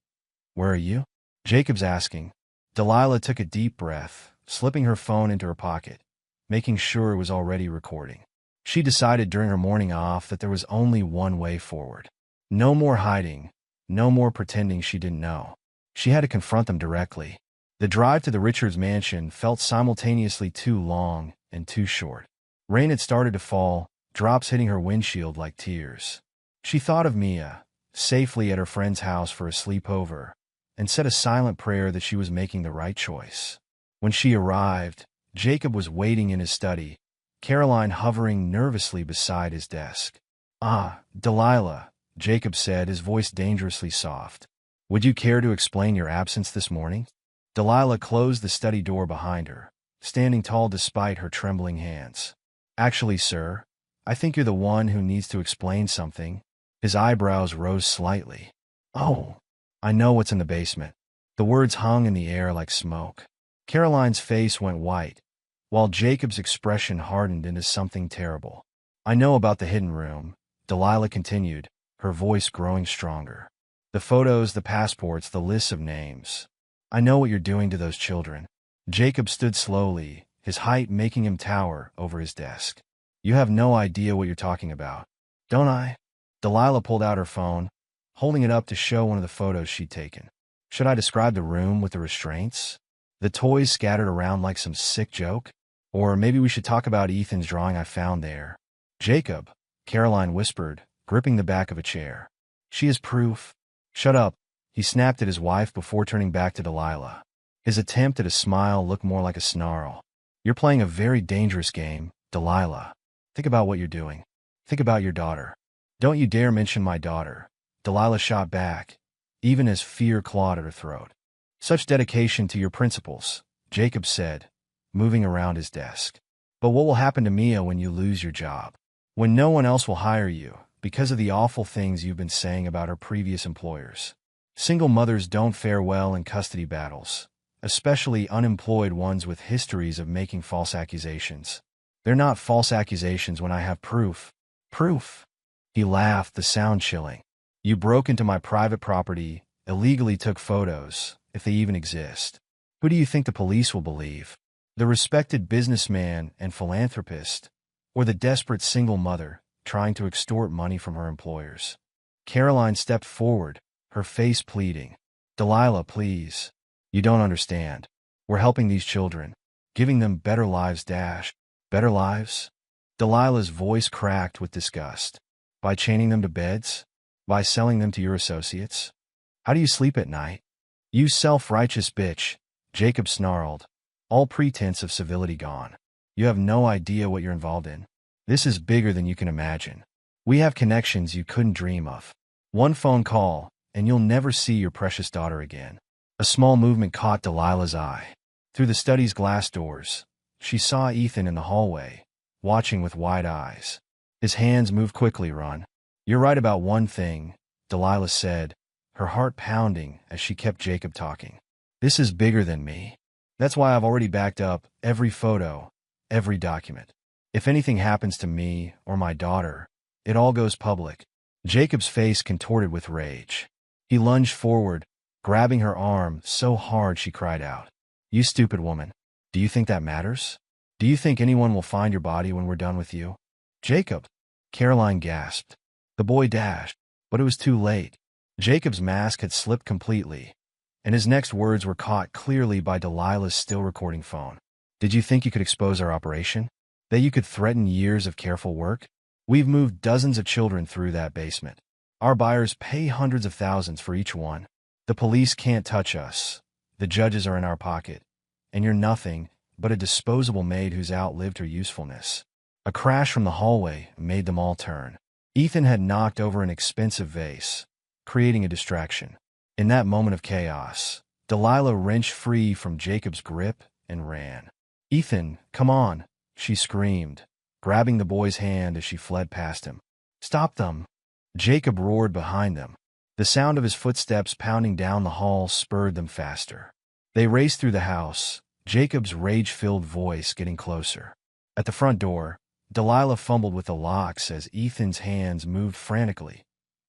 Where are you? Jacob's asking. Delilah took a deep breath, slipping her phone into her pocket, making sure it was already recording. She decided during her morning off that there was only one way forward. No more hiding, no more pretending she didn't know. She had to confront them directly. The drive to the Richards mansion felt simultaneously too long and too short. Rain had started to fall, drops hitting her windshield like tears. She thought of Mia, safely at her friend's house for a sleepover, and said a silent prayer that she was making the right choice. When she arrived, Jacob was waiting in his study, Caroline hovering nervously beside his desk. Ah, Delilah, Jacob said, his voice dangerously soft. Would you care to explain your absence this morning? Delilah closed the study door behind her, standing tall despite her trembling hands. Actually, sir, I think you're the one who needs to explain something. His eyebrows rose slightly. Oh, I know what's in the basement. The words hung in the air like smoke. Caroline's face went white, while Jacob's expression hardened into something terrible. I know about the hidden room, Delilah continued, her voice growing stronger. The photos, the passports, the lists of names. I know what you're doing to those children. Jacob stood slowly, his height making him tower over his desk. You have no idea what you're talking about. Don't I? Delilah pulled out her phone, holding it up to show one of the photos she'd taken. Should I describe the room with the restraints? The toys scattered around like some sick joke? Or maybe we should talk about Ethan's drawing I found there. Jacob, Caroline whispered, gripping the back of a chair. She is proof. Shut up, he snapped at his wife before turning back to Delilah. His attempt at a smile looked more like a snarl. You're playing a very dangerous game, Delilah. Think about what you're doing. Think about your daughter. Don't you dare mention my daughter. Delilah shot back, even as fear clawed at her throat. Such dedication to your principles, Jacob said, moving around his desk. But what will happen to Mia when you lose your job? When no one else will hire you, because of the awful things you've been saying about her previous employers. Single mothers don't fare well in custody battles, especially unemployed ones with histories of making false accusations. They're not false accusations when I have proof. Proof? He laughed, the sound chilling. You broke into my private property, illegally took photos, if they even exist. Who do you think the police will believe? The respected businessman and philanthropist, or the desperate single mother trying to extort money from her employers? Caroline stepped forward, her face pleading. Delilah, please. You don't understand. We're helping these children, giving them better lives. Better lives? Delilah's voice cracked with disgust. By chaining them to beds? By selling them to your associates? How do you sleep at night? You self-righteous bitch, Jacob snarled, all pretense of civility gone. You have no idea what you're involved in. This is bigger than you can imagine. We have connections you couldn't dream of. One phone call, and you'll never see your precious daughter again. A small movement caught Delilah's eye. Through the study's glass doors, she saw Ethan in the hallway, watching with wide eyes. His hands moved quickly. Ron. You're right about one thing, Delilah said, her heart pounding as she kept Jacob talking. This is bigger than me. That's why I've already backed up every photo, every document. If anything happens to me or my daughter, it all goes public. Jacob's face contorted with rage. He lunged forward, grabbing her arm so hard she cried out. You stupid woman. Do you think that matters? Do you think anyone will find your body when we're done with you? Jacob, Caroline gasped. The boy dashed, but it was too late. Jacob's mask had slipped completely, and his next words were caught clearly by Delilah's still-recording phone. Did you think you could expose our operation? That you could threaten years of careful work? We've moved dozens of children through that basement. Our buyers pay hundreds of thousands for each one. The police can't touch us. The judges are in our pocket. And you're nothing but a disposable maid who's outlived her usefulness. A crash from the hallway made them all turn. Ethan had knocked over an expensive vase, creating a distraction. In that moment of chaos, Delilah wrenched free from Jacob's grip and ran. Ethan, come on, she screamed, grabbing the boy's hand as she fled past him. Stop them! Jacob roared behind them. The sound of his footsteps pounding down the hall spurred them faster. They raced through the house, Jacob's rage-filled voice getting closer. At the front door, Delilah fumbled with the locks as Ethan's hands moved frantically.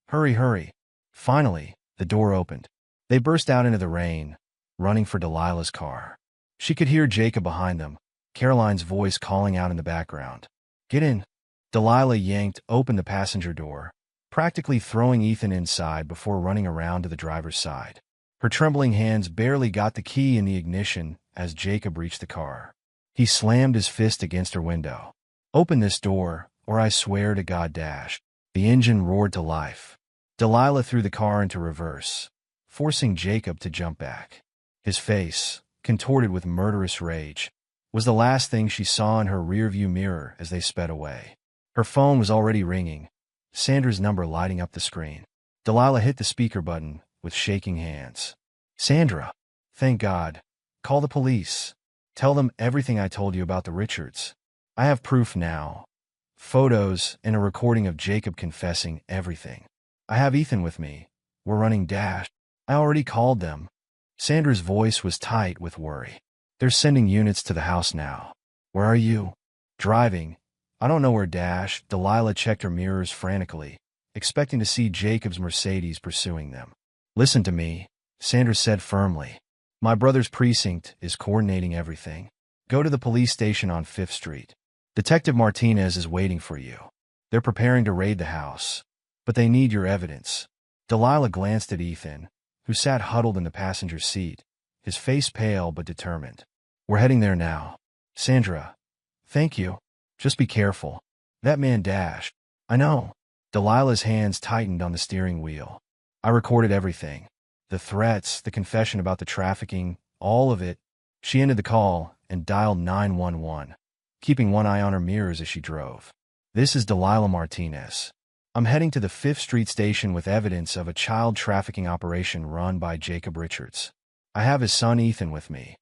Hurry, hurry. Finally, the door opened. They burst out into the rain, running for Delilah's car. She could hear Jacob behind them, Caroline's voice calling out in the background. Get in. Delilah yanked open the passenger door, practically throwing Ethan inside before running around to the driver's side. Her trembling hands barely got the key in the ignition as Jacob reached the car. He slammed his fist against her window. Open this door, or I swear to God. The engine roared to life. Delilah threw the car into reverse, forcing Jacob to jump back. His face, contorted with murderous rage, was the last thing she saw in her rearview mirror as they sped away. Her phone was already ringing, Sandra's number lighting up the screen. Delilah hit the speaker button with shaking hands. Sandra, thank God. Call the police. Tell them everything I told you about the Richards. I have proof now. Photos and a recording of Jacob confessing everything. I have Ethan with me. We're running I already called them. Sandra's voice was tight with worry. They're sending units to the house now. Where are you? Driving. I don't know where Delilah checked her mirrors frantically, expecting to see Jacob's Mercedes pursuing them. Listen to me, Sandra said firmly. My brother's precinct is coordinating everything. Go to the police station on 5th Street. Detective Martinez is waiting for you. They're preparing to raid the house, but they need your evidence. Delilah glanced at Ethan, who sat huddled in the passenger seat, his face pale but determined. We're heading there now. Sandra, thank you. Just be careful. That man I know. Delilah's hands tightened on the steering wheel. I recorded everything. The threats, the confession about the trafficking, all of it. She ended the call and dialed 911, keeping one eye on her mirrors as she drove. This is Delilah Martinez. I'm heading to the 5th Street station with evidence of a child trafficking operation run by Jacob Richards. I have his son Ethan with me.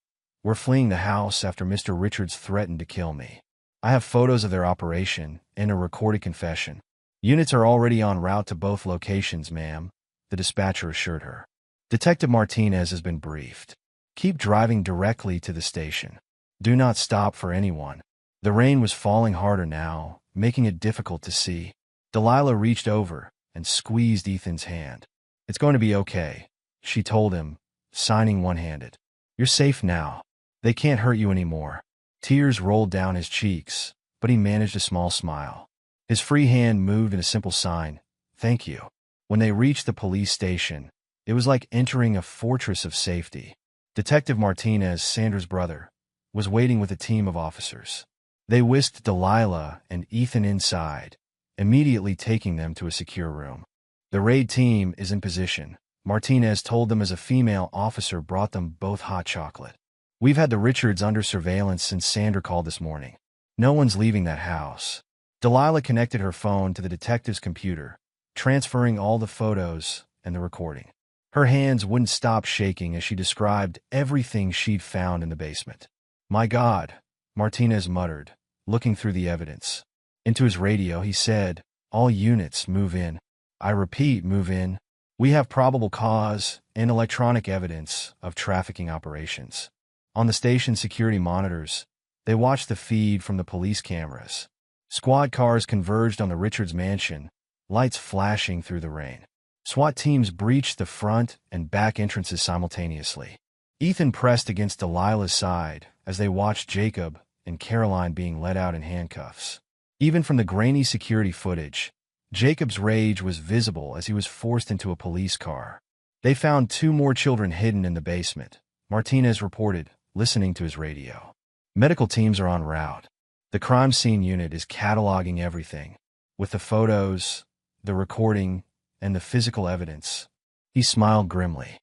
We're fleeing the house after Mr. Richards threatened to kill me. I have photos of their operation and a recorded confession. Units are already en route to both locations, ma'am, the dispatcher assured her. Detective Martinez has been briefed. Keep driving directly to the station. Do not stop for anyone. The rain was falling harder now, making it difficult to see. Delilah reached over and squeezed Ethan's hand. "It's going to be okay," she told him, signing one-handed. "You're safe now. They can't hurt you anymore." Tears rolled down his cheeks, but he managed a small smile. His free hand moved in a simple sign, "Thank you." When they reached the police station, it was like entering a fortress of safety. Detective Martinez, Sandra's brother, was waiting with a team of officers. They whisked Delilah and Ethan inside, immediately taking them to a secure room. "The raid team is in position," Martinez told them as a female officer brought them both hot chocolate. "We've had the Richards under surveillance since Sandra called this morning. No one's leaving that house." Delilah connected her phone to the detective's computer, transferring all the photos and the recording. Her hands wouldn't stop shaking as she described everything she'd found in the basement. "My God," Martinez muttered, looking through the evidence. Into his radio, he said, "All units, move in. I repeat, move in. We have probable cause and electronic evidence of trafficking operations." On the station security monitors, they watched the feed from the police cameras. Squad cars converged on the Richards mansion, lights flashing through the rain. SWAT teams breached the front and back entrances simultaneously. Ethan pressed against Delilah's side as they watched Jacob and Caroline being let out in handcuffs. Even from the grainy security footage, Jacob's rage was visible as he was forced into a police car. "They found 2 more children hidden in the basement," Martinez reported, listening to his radio. "Medical teams are en route. The crime scene unit is cataloging everything, with the photos, the recording, and the physical evidence." He smiled grimly.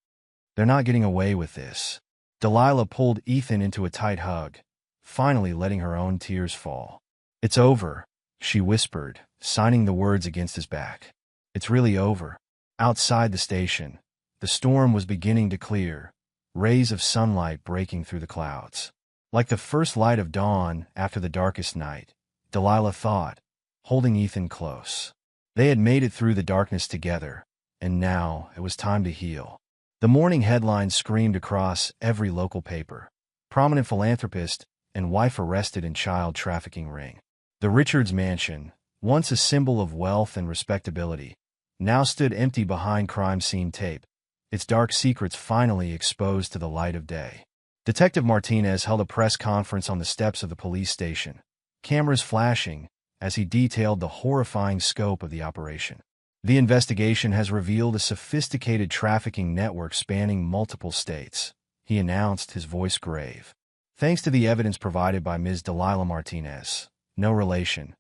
"They're not getting away with this." Delilah pulled Ethan into a tight hug, finally letting her own tears fall. "It's over," she whispered, signing the words against his back. "It's really over." Outside the station, the storm was beginning to clear, rays of sunlight breaking through the clouds. Like the first light of dawn after the darkest night, Delilah thought, holding Ethan close. They had made it through the darkness together, and now it was time to heal. The morning headlines screamed across every local paper. Prominent philanthropist and wife arrested in child trafficking ring. The Richards mansion, once a symbol of wealth and respectability, now stood empty behind crime scene tape, its dark secrets finally exposed to the light of day. Detective Martinez held a press conference on the steps of the police station, cameras flashing as he detailed the horrifying scope of the operation. "The investigation has revealed a sophisticated trafficking network spanning multiple states," he announced, his voice grave. "Thanks to the evidence provided by Ms. Delilah Martinez, no relation,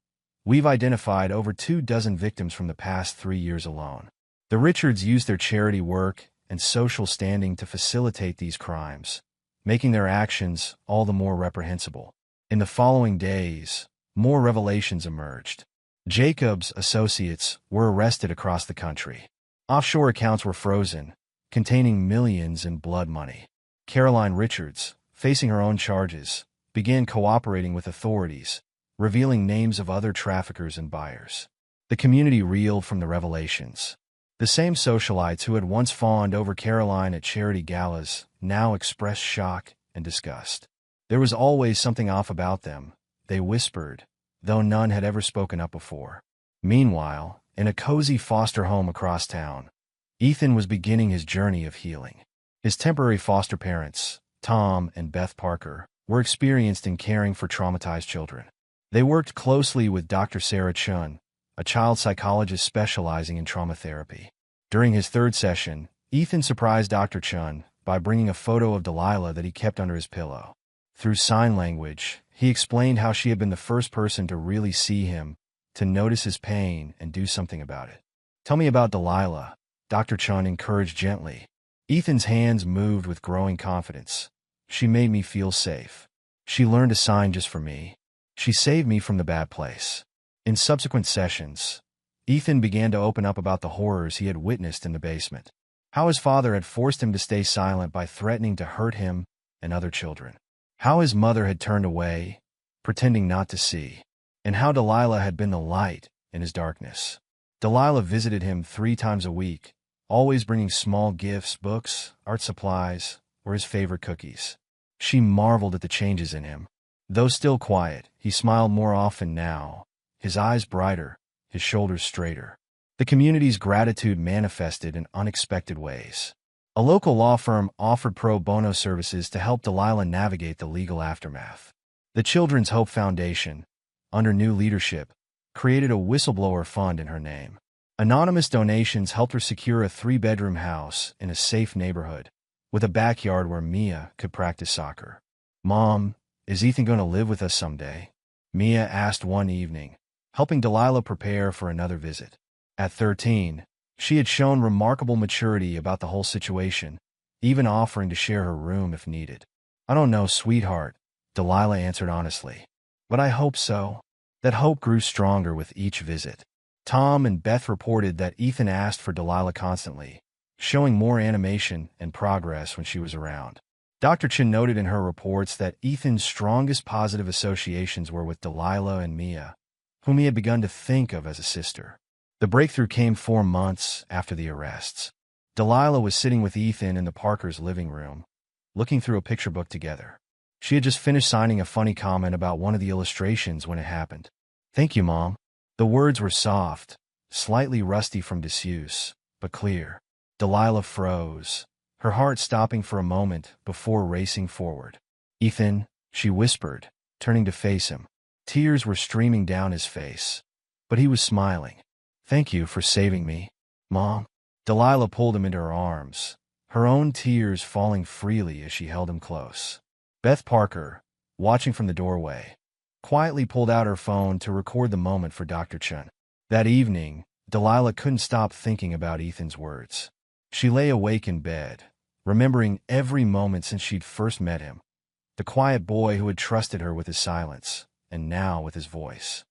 we've identified over 24 victims from the past 3 years alone." The Richards used their charity work and social standing to facilitate these crimes, making their actions all the more reprehensible. In the following days, more revelations emerged. Jacob's associates were arrested across the country. Offshore accounts were frozen, containing millions in blood money. Caroline Richards, facing her own charges, began cooperating with authorities, revealing names of other traffickers and buyers. The community reeled from the revelations. The same socialites who had once fawned over Caroline at charity galas now expressed shock and disgust. There was always something off about them, they whispered, though none had ever spoken up before. Meanwhile, in a cozy foster home across town, Ethan was beginning his journey of healing. His temporary foster parents, Tom and Beth Parker, were experienced in caring for traumatized children. They worked closely with Dr. Sarah Chun, a child psychologist specializing in trauma therapy. During his 3rd session, Ethan surprised Dr. Chun by bringing a photo of Delilah that he kept under his pillow. Through sign language, he explained how she had been the first person to really see him, to notice his pain and do something about it. "Tell me about Delilah," Dr. Chun encouraged gently. Ethan's hands moved with growing confidence. "She made me feel safe. She learned a sign just for me. She saved me from the bad place." In subsequent sessions, Ethan began to open up about the horrors he had witnessed in the basement. How his father had forced him to stay silent by threatening to hurt him and other children. How his mother had turned away, pretending not to see. And how Delilah had been the light in his darkness. Delilah visited him 3 times a week, always bringing small gifts, books, art supplies, or his favorite cookies. She marveled at the changes in him. Though still quiet, he smiled more often now, his eyes brighter, his shoulders straighter. The community's gratitude manifested in unexpected ways. A local law firm offered pro bono services to help Delilah navigate the legal aftermath. The Children's Hope Foundation, under new leadership, created a whistleblower fund in her name. Anonymous donations helped her secure a 3-bedroom house in a safe neighborhood, with a backyard where Mia could practice soccer. "Mom, is Ethan going to live with us someday?" Mia asked one evening, helping Delilah prepare for another visit. At 13, she had shown remarkable maturity about the whole situation, even offering to share her room if needed. "I don't know, sweetheart," Delilah answered honestly. "But I hope so." That hope grew stronger with each visit. Tom and Beth reported that Ethan asked for Delilah constantly, showing more animation and progress when she was around. Dr. Chin noted in her reports that Ethan's strongest positive associations were with Delilah and Mia, whom he had begun to think of as a sister. The breakthrough came 4 months after the arrests. Delilah was sitting with Ethan in the Parkers' living room, looking through a picture book together. She had just finished signing a funny comment about one of the illustrations when it happened. "Thank you, Mom." The words were soft, slightly rusty from disuse, but clear. Delilah froze, her heart stopping for a moment before racing forward. "Ethan," she whispered, turning to face him. Tears were streaming down his face, but he was smiling. "Thank you for saving me, Mom." Delilah pulled him into her arms, her own tears falling freely as she held him close. Beth Parker, watching from the doorway, quietly pulled out her phone to record the moment for Dr. Chen. That evening, Delilah couldn't stop thinking about Ethan's words. She lay awake in bed, remembering every moment since she'd first met him, the quiet boy who had trusted her with his silence, and now with his voice.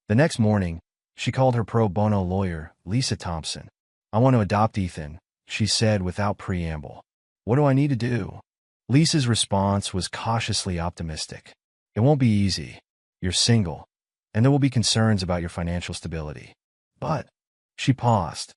The next morning, she called her pro bono lawyer, Lisa Thompson. "I want to adopt Ethan," she said without preamble. "What do I need to do?" Lisa's response was cautiously optimistic. "It won't be easy. You're single, and there will be concerns about your financial stability. But," she paused,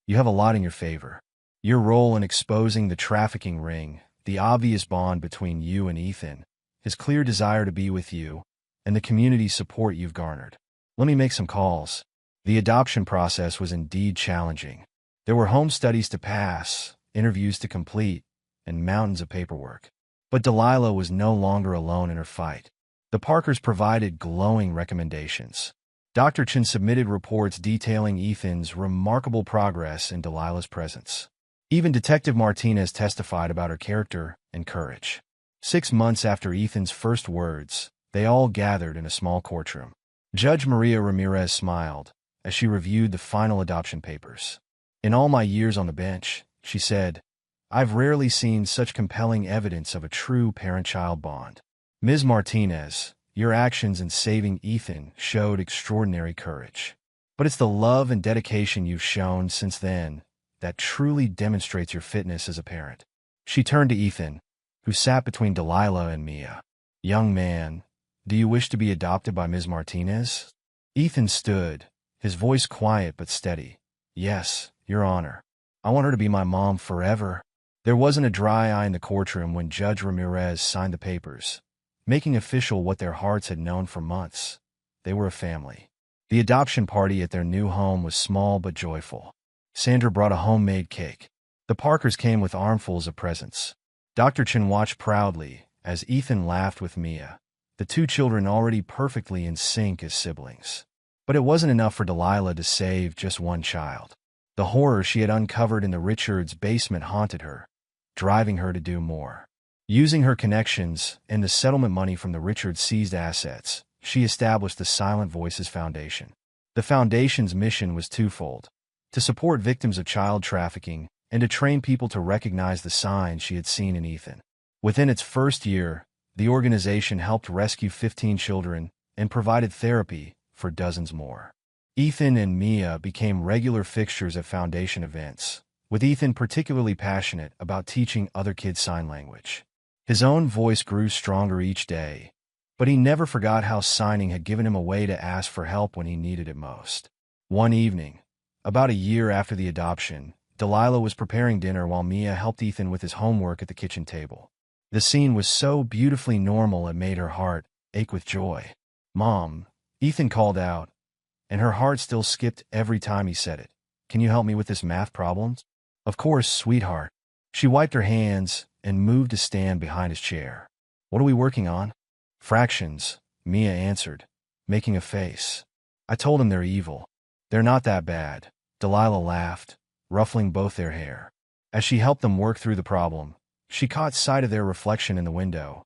"you have a lot in your favor. Your role in exposing the trafficking ring, the obvious bond between you and Ethan, his clear desire to be with you, and the community support you've garnered. Let me make some calls." The adoption process was indeed challenging. There were home studies to pass, interviews to complete, and mountains of paperwork. But Delilah was no longer alone in her fight. The Parkers provided glowing recommendations. Dr. Chin submitted reports detailing Ethan's remarkable progress in Delilah's presence. Even Detective Martinez testified about her character and courage. 6 months after Ethan's first words, they all gathered in a small courtroom. Judge Maria Ramirez smiled as she reviewed the final adoption papers. "In all my years on the bench," she said, "I've rarely seen such compelling evidence of a true parent-child bond. Ms. Martinez, your actions in saving Ethan showed extraordinary courage. But it's the love and dedication you've shown since then that truly demonstrates your fitness as a parent." She turned to Ethan, who sat between Delilah and Mia. "Young man, do you wish to be adopted by Ms. Martinez?" Ethan stood, his voice quiet but steady. "Yes, Your Honor. I want her to be my mom forever." There wasn't a dry eye in the courtroom when Judge Ramirez signed the papers, making official what their hearts had known for months. They were a family. The adoption party at their new home was small but joyful. Sandra brought a homemade cake. The Parkers came with armfuls of presents. Dr. Chin watched proudly as Ethan laughed with Mia, the 2 children already perfectly in sync as siblings. But it wasn't enough for Delilah to save just one child. The horror she had uncovered in the Richards' basement haunted her, driving her to do more. Using her connections and the settlement money from the Richards' seized assets, she established the Silent Voices Foundation. The foundation's mission was twofold: to support victims of child trafficking and to train people to recognize the signs she had seen in Ethan. Within its first year, the organization helped rescue 15 children and provided therapy for dozens more. Ethan and Mia became regular fixtures at foundation events, with Ethan particularly passionate about teaching other kids sign language. His own voice grew stronger each day, but he never forgot how signing had given him a way to ask for help when he needed it most. One evening, about a year after the adoption, Delilah was preparing dinner while Mia helped Ethan with his homework at the kitchen table. The scene was so beautifully normal it made her heart ache with joy. "Mom," Ethan called out, and her heart still skipped every time he said it. "Can you help me with this math problem?" "Of course, sweetheart." She wiped her hands and moved to stand behind his chair. "What are we working on?" "Fractions," Mia answered, making a face. "I told him they're evil." "They're not that bad," Delilah laughed, ruffling both their hair. As she helped them work through the problem, she caught sight of their reflection in the window,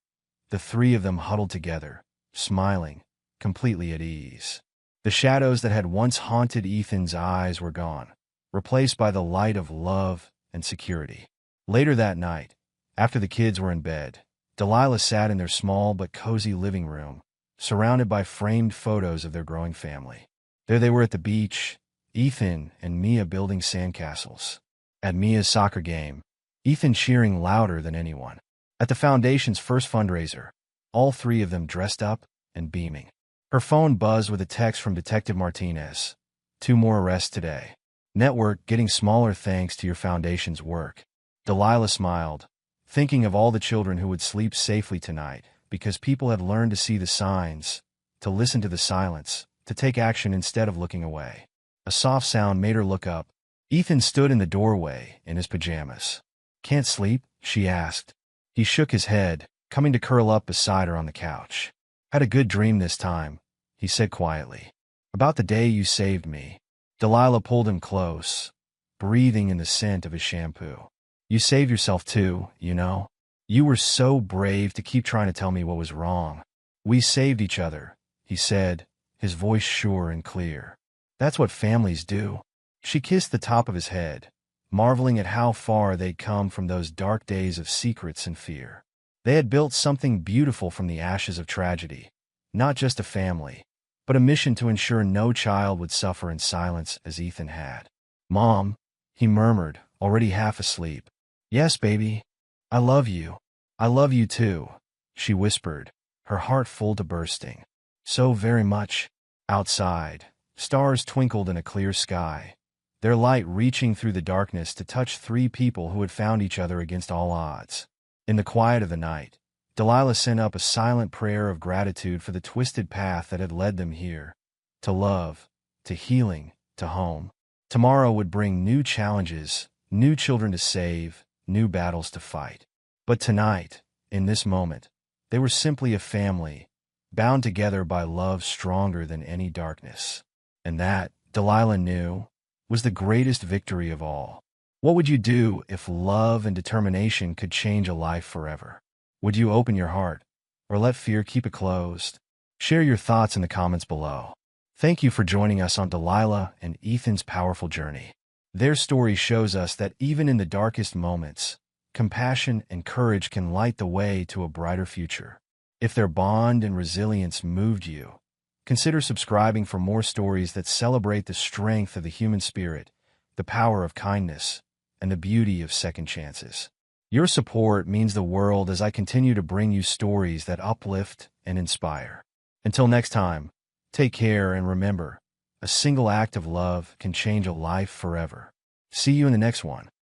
the three of them huddled together, smiling, completely at ease. The shadows that had once haunted Ethan's eyes were gone, replaced by the light of love and security. Later that night, after the kids were in bed, Delilah sat in their small but cozy living room, surrounded by framed photos of their growing family. There they were at the beach, Ethan and Mia building sandcastles. At Mia's soccer game, Ethan cheering louder than anyone. At the Foundation's first fundraiser, all three of them dressed up and beaming. Her phone buzzed with a text from Detective Martinez. "2 more arrests today. Network getting smaller thanks to your Foundation's work." Delilah smiled, thinking of all the children who would sleep safely tonight because people had learned to see the signs, to listen to the silence, to take action instead of looking away. A soft sound made her look up. Ethan stood in the doorway in his pajamas. "Can't sleep?" she asked. He shook his head, coming to curl up beside her on the couch. "Had a good dream this time," he said quietly. "About the day you saved me." Delilah pulled him close, breathing in the scent of his shampoo. "You saved yourself too, you know. You were so brave to keep trying to tell me what was wrong." "We saved each other," he said, his voice sure and clear. "That's what families do." She kissed the top of his head, marveling at how far they'd come from those dark days of secrets and fear. They had built something beautiful from the ashes of tragedy, not just a family, but a mission to ensure no child would suffer in silence as Ethan had. "Mom," he murmured, already half asleep. "Yes, baby. I love you. I love you too," she whispered, her heart full to bursting. "So very much." Outside, stars twinkled in a clear sky, their light reaching through the darkness to touch three people who had found each other against all odds. In the quiet of the night, Delilah sent up a silent prayer of gratitude for the twisted path that had led them here, to love, to healing, to home. Tomorrow would bring new challenges, new children to save, new battles to fight. But tonight, in this moment, they were simply a family, bound together by love stronger than any darkness. And that, Delilah knew, was the greatest victory of all. What would you do if love and determination could change a life forever? Would you open your heart, or let fear keep it closed? Share your thoughts in the comments below. Thank you for joining us on Delilah and Ethan's powerful journey. Their story shows us that even in the darkest moments, compassion and courage can light the way to a brighter future. If their bond and resilience moved you, consider subscribing for more stories that celebrate the strength of the human spirit, the power of kindness, and the beauty of second chances. Your support means the world as I continue to bring you stories that uplift and inspire. Until next time, take care and remember, a single act of love can change a life forever. See you in the next one.